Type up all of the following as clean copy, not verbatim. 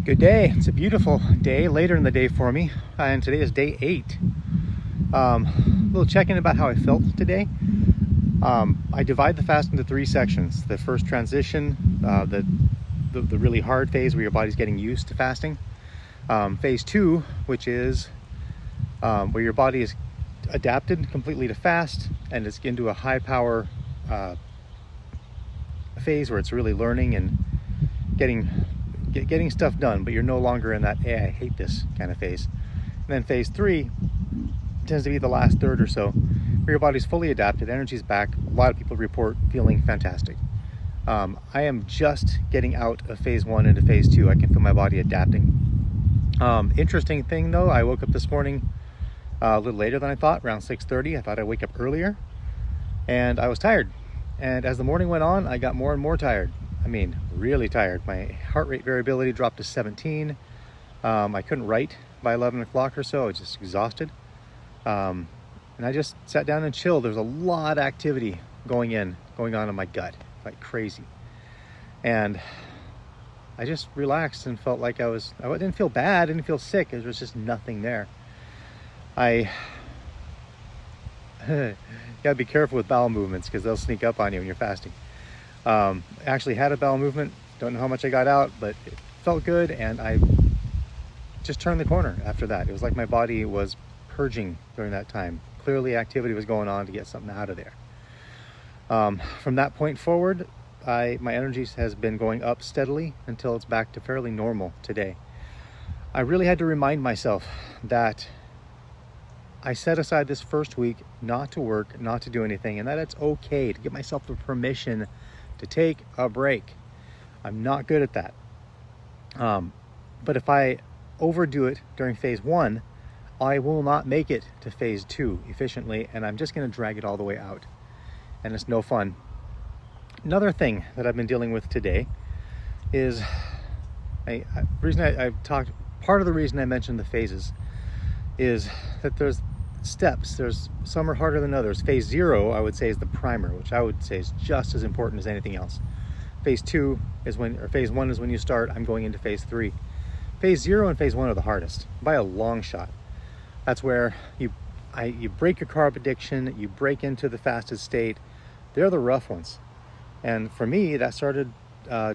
Good day. It's a beautiful day later in the day for me, and today is day 8. A little check-in about how I felt today. I divide the fast into 3 sections. The first transition, the really hard phase where your body's getting used to fasting. Phase 2, which is where your body is adapted completely to fast and it's into a high power phase where it's really learning and getting stuff done, but you're no longer in that, hey, I hate this kind of phase. And then phase 3 tends to be the last third or so, where your body's fully adapted, energy's back. A lot of people report feeling fantastic. I am just getting out of phase 1 into phase 2. I can feel my body adapting. Interesting thing though, I woke up this morning a little later than I thought, around 6:30. I thought I'd wake up earlier, and I was tired. And as the morning went on, I got more and more tired. I mean, really tired. My heart rate variability dropped to 17. I couldn't write by 11 o'clock or so. I was just exhausted. And I just sat down and chilled. There's a lot of activity going on in my gut, like crazy. And I just relaxed and felt like I didn't feel bad, I didn't feel sick. There was just nothing there. You gotta be careful with bowel movements because they'll sneak up on you when you're fasting. Actually had a bowel movement. Don't know how much I got out, but it felt good, and I just turned the corner after that. It was like my body was purging during that time. Clearly activity was going on to get something out of there. From that point forward, my energy has been going up steadily until it's back to fairly normal today. I really had to remind myself that I set aside this first week not to work, not to do anything, and that it's okay to give myself the permission to take a break. I'm not good at that. But if I overdo it during phase 1, I will not make it to phase 2 efficiently, and I'm just going to drag it all the way out. And it's no fun. Another thing that I've been dealing with today is part of the reason I mentioned the phases is that there's steps. Some are harder than others. Phase 0, I would say, is the primer, which I would say is just as important as anything else. Phase 1 is when you start. I'm going into phase 3. Phase 0 and phase 1 are the hardest by a long shot. That's where you break your carb addiction, you break into the fasted state. They're the rough ones. And for me, that started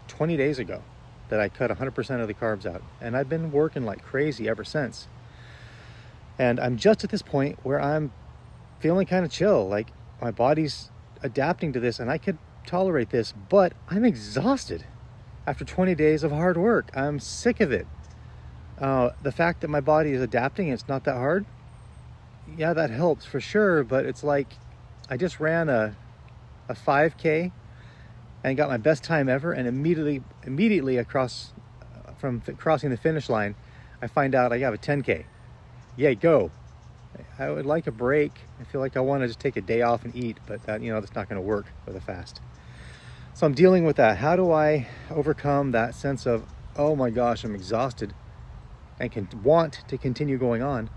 20 days ago, that I cut 100% of the carbs out. And I've been working like crazy ever since. And I'm just at this point where I'm feeling kind of chill, like my body's adapting to this and I could tolerate this, but I'm exhausted after 20 days of hard work. I'm sick of it. The fact that my body is adapting, it's not that hard. Yeah, that helps for sure, but it's like I just ran a 5K and got my best time ever, and immediately from crossing the finish line, I find out I have a 10K. Yay, go. I would like a break. I feel like I want to just take a day off and eat, but that's not going to work with a fast. So I'm dealing with that. How do I overcome that sense of, oh my gosh, I'm exhausted, and can want to continue going on,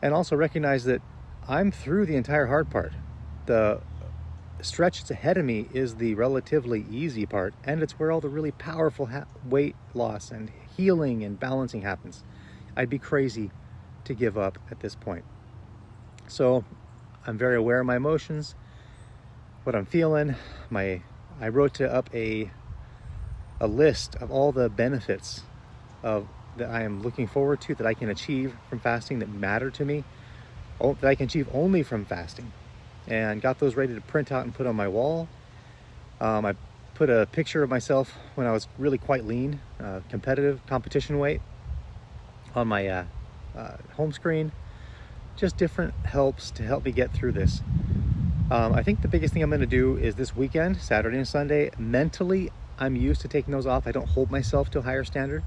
and also recognize that I'm through the entire hard part. The stretch that's ahead of me is the relatively easy part, and it's where all the really powerful weight loss and healing and balancing happens. I'd be crazy to give up at this point. So I'm very aware of my emotions, what I'm feeling. I wrote up a list of all the benefits that I am looking forward to, that I can achieve from fasting, that matter to me, that I can achieve only from fasting, and got those ready to print out and put on my wall. I put a picture of myself when I was really quite lean, competition weight, on my home screen. Just different helps to help me get through this. I think the biggest thing I'm going to do is this weekend, Saturday and Sunday, mentally I'm used to taking those off. I don't hold myself to a higher standard,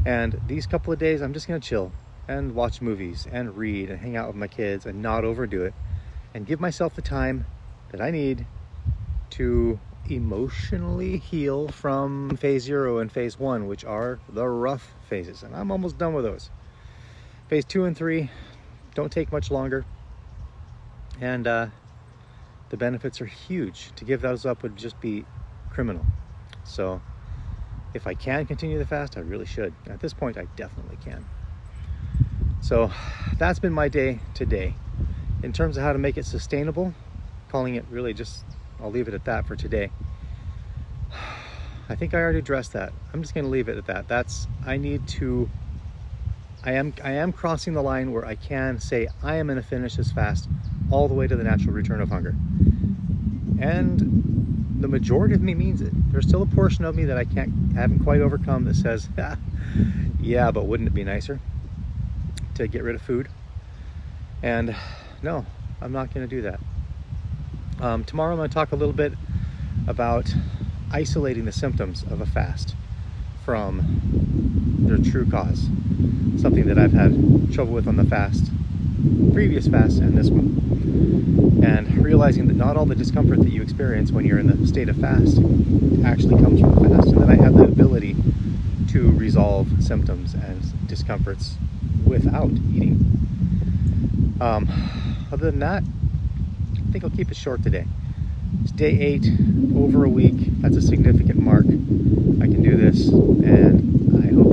and these couple of days I'm just going to chill and watch movies and read and hang out with my kids and not overdo it, and give myself the time that I need to emotionally heal from phase 0 and phase 1, which are the rough phases, and I'm almost done with those. Phase 2 and 3 don't take much longer, and the benefits are huge. To give those up would just be criminal. So If I can continue the fast, I really should. At this point, I definitely can. So that's been my day today. In terms of how to make it sustainable, calling it really just, I'll leave it at that for today. I think I already addressed that. I'm just going to leave it at that. I am crossing the line where I can say I am going to finish this fast all the way to the natural return of hunger. And the majority of me means it. There's still a portion of me that I haven't quite overcome that says, yeah, but wouldn't it be nicer to get rid of food? And no, I'm not going to do that. Tomorrow I'm going to talk a little bit about isolating the symptoms of a fast from their true cause. Something that I've had trouble with on the previous fast and this one. And realizing that not all the discomfort that you experience when you're in the state of fast actually comes from the fast, and that I have the ability to resolve symptoms and discomforts without eating. Other than that, I think I'll keep it short today. It's day 8, over a week. That's a significant mark. I can do this, and I hope